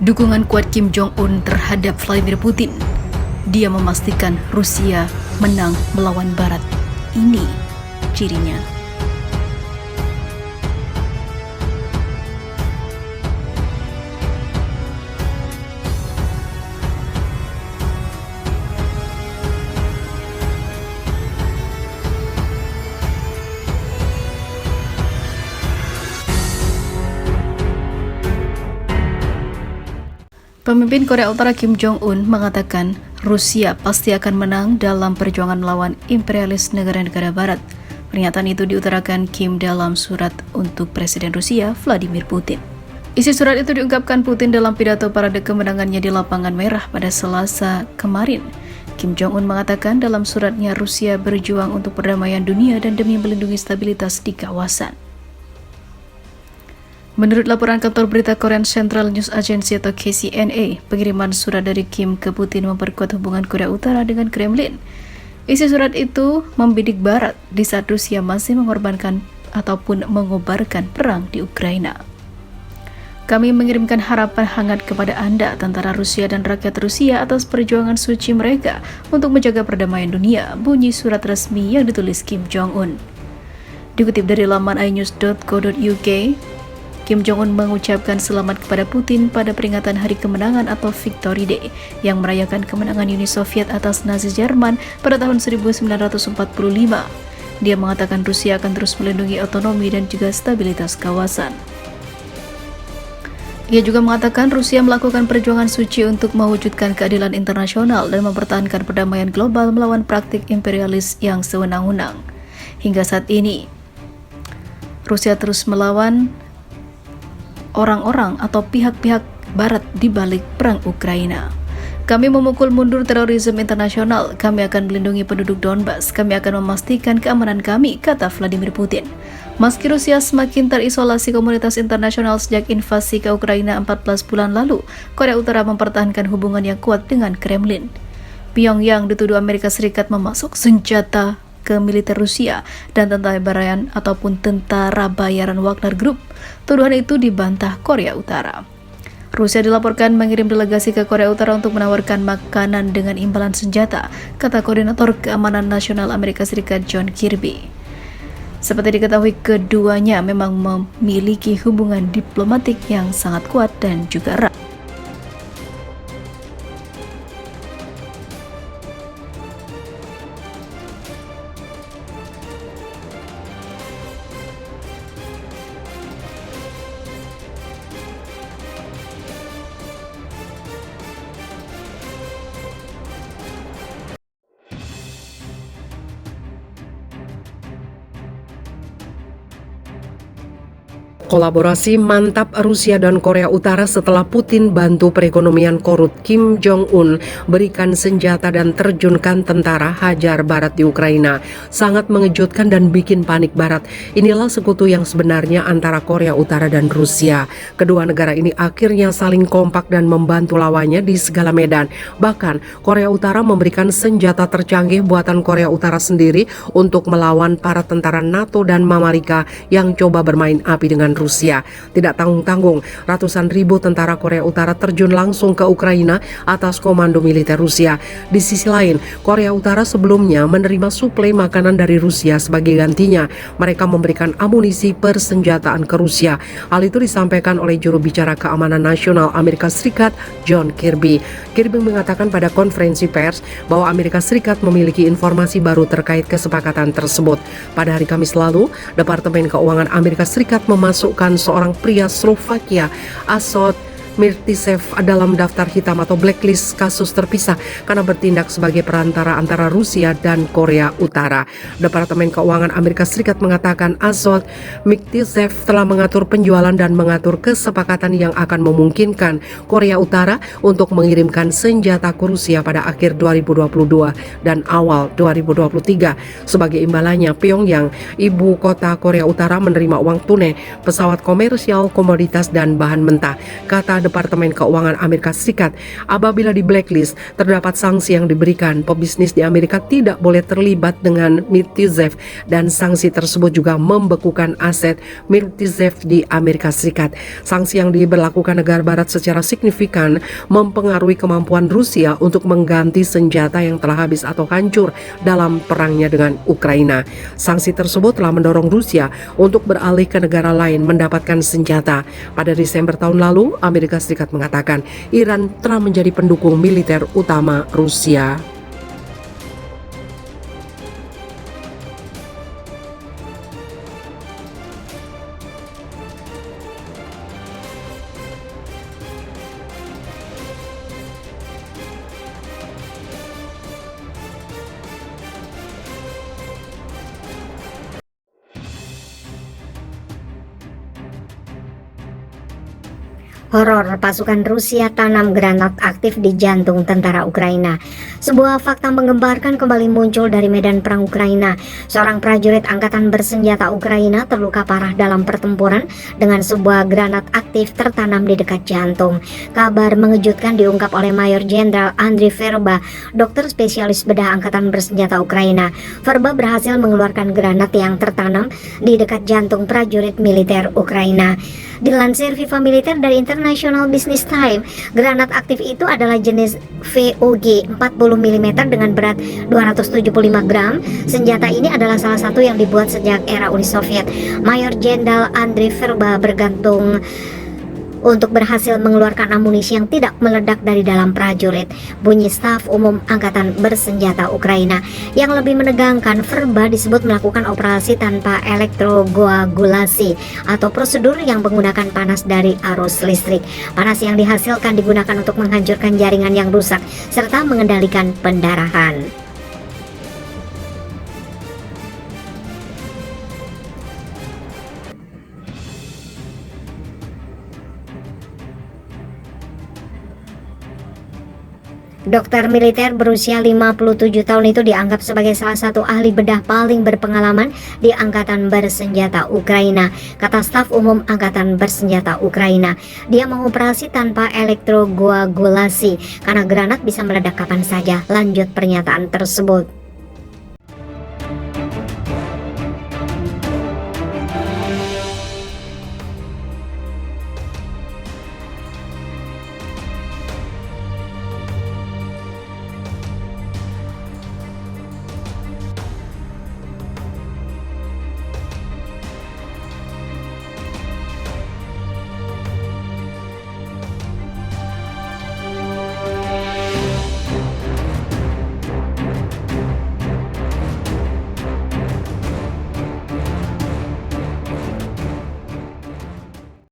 Dukungan kuat Kim Jong-un terhadap Vladimir Putin. Dia memastikan Rusia menang melawan Barat. Ini cirinya. Pemimpin Korea Utara Kim Jong-un mengatakan Rusia pasti akan menang dalam perjuangan melawan imperialis negara-negara Barat. Pernyataan itu diutarakan Kim dalam surat untuk Presiden Rusia Vladimir Putin. Isi surat itu diungkapkan Putin dalam pidato parade kemenangannya di Lapangan Merah pada Selasa kemarin. Kim Jong-un mengatakan dalam suratnya Rusia berjuang untuk perdamaian dunia dan demi melindungi stabilitas di kawasan. Menurut laporan kantor berita Korean Central News Agency atau KCNA, pengiriman surat dari Kim ke Putin memperkuat hubungan Korea Utara dengan Kremlin. Isi surat itu membidik Barat di saat Rusia masih mengorbankan ataupun mengobarkan perang di Ukraina. Kami mengirimkan harapan hangat kepada Anda, tentara Rusia dan rakyat Rusia atas perjuangan suci mereka untuk menjaga perdamaian dunia, bunyi surat resmi yang ditulis Kim Jong-un. Dikutip dari laman inews.co.uk, Kim Jong-un mengucapkan selamat kepada Putin pada peringatan Hari Kemenangan atau Victory Day yang merayakan kemenangan Uni Soviet atas Nazi Jerman pada tahun 1945. Dia mengatakan Rusia akan terus melindungi otonomi dan juga stabilitas kawasan. Ia juga mengatakan Rusia melakukan perjuangan suci untuk mewujudkan keadilan internasional dan mempertahankan perdamaian global melawan praktik imperialis yang sewenang-wenang. Hingga saat ini, Rusia terus melawan orang-orang atau pihak-pihak Barat di balik perang Ukraina. Kami memukul mundur terorisme internasional, kami akan melindungi penduduk Donbas, kami akan memastikan keamanan kami, kata Vladimir Putin. Meski Rusia semakin terisolasi komunitas internasional sejak invasi ke Ukraina 14 bulan lalu, Korea Utara mempertahankan hubungan yang kuat dengan Kremlin. Pyongyang dituduh Amerika Serikat memasok senjata ke militer Rusia dan tentara bayaran Wagner Group. Tuduhan itu dibantah Korea Utara. Rusia dilaporkan mengirim delegasi ke Korea Utara untuk menawarkan makanan dengan imbalan senjata, kata Koordinator Keamanan Nasional Amerika Serikat John Kirby. Seperti diketahui, keduanya memang memiliki hubungan diplomatik yang sangat kuat dan juga erat. Kolaborasi mantap Rusia dan Korea Utara setelah Putin bantu perekonomian korut. Kim Jong-un berikan senjata dan terjunkan tentara hajar Barat di Ukraina. Sangat mengejutkan dan bikin panik Barat. Inilah sekutu yang sebenarnya antara Korea Utara dan Rusia. Kedua negara ini akhirnya saling kompak dan membantu lawannya di segala medan. Bahkan Korea Utara memberikan senjata tercanggih buatan Korea Utara sendiri untuk melawan para tentara NATO dan Amerika yang coba bermain api dengan Rusia. Tidak tanggung-tanggung, ratusan ribu tentara Korea Utara terjun langsung ke Ukraina atas komando militer Rusia. Di sisi lain, Korea Utara sebelumnya menerima suplai makanan dari Rusia sebagai gantinya. Mereka memberikan amunisi persenjataan ke Rusia. Hal itu disampaikan oleh juru bicara keamanan nasional Amerika Serikat, John Kirby. Kirby mengatakan pada konferensi pers bahwa Amerika Serikat memiliki informasi baru terkait kesepakatan tersebut. Pada hari Kamis lalu, Departemen Keuangan Amerika Serikat memasukkan seorang pria Slovakia, Azot Mirtisev, dalam daftar hitam atau blacklist kasus terpisah karena bertindak sebagai perantara antara Rusia dan Korea Utara. Departemen Keuangan Amerika Serikat mengatakan Azot Mirtisev telah mengatur penjualan dan mengatur kesepakatan yang akan memungkinkan Korea Utara untuk mengirimkan senjata ke Rusia pada akhir 2022 dan awal 2023. Sebagai imbalannya, Pyongyang, ibu kota Korea Utara, menerima uang tunai, pesawat komersial, komoditas, dan bahan mentah, kata Departemen Keuangan Amerika Serikat. Apabila di blacklist, terdapat sanksi yang diberikan. Pebisnis di Amerika tidak boleh terlibat dengan Mirtizef dan sanksi tersebut juga membekukan aset Mirtizef di Amerika Serikat. Sanksi yang diberlakukan negara barat secara signifikan mempengaruhi kemampuan Rusia untuk mengganti senjata yang telah habis atau hancur dalam perangnya dengan Ukraina. Sanksi tersebut telah mendorong Rusia untuk beralih ke negara lain mendapatkan senjata. Pada Desember tahun lalu, Amerika Serikat mengatakan Iran telah menjadi pendukung militer utama Rusia. Horor, pasukan Rusia tanam granat aktif di jantung tentara Ukraina. Sebuah fakta menggemparkan kembali muncul dari medan perang Ukraina. Seorang prajurit angkatan bersenjata Ukraina terluka parah dalam pertempuran dengan sebuah granat aktif tertanam di dekat jantung. Kabar mengejutkan diungkap oleh Mayor Jenderal Andriy Verba, dokter spesialis bedah angkatan bersenjata Ukraina. Verba berhasil mengeluarkan granat yang tertanam di dekat jantung prajurit militer Ukraina. Dilansir Viva Militer dari International Business Time, granat aktif itu adalah jenis VOG 40 mm dengan berat 275 gram. Senjata ini adalah salah satu yang dibuat sejak era Uni Soviet. Mayor Jenderal Andriy Verba bergantung untuk berhasil mengeluarkan amunisi yang tidak meledak dari dalam prajurit, bunyi staf umum angkatan bersenjata Ukraina. Yang lebih menegangkan, Verba disebut melakukan operasi tanpa elektrokoagulasi atau prosedur yang menggunakan panas dari arus listrik. Panas yang dihasilkan digunakan untuk menghancurkan jaringan yang rusak serta mengendalikan pendarahan. Dokter militer berusia 57 tahun itu dianggap sebagai salah satu ahli bedah paling berpengalaman di Angkatan Bersenjata Ukraina, kata staf umum Angkatan Bersenjata Ukraina. Dia mengoperasi tanpa elektrokoagulasi karena granat bisa meledak kapan saja, lanjut pernyataan tersebut.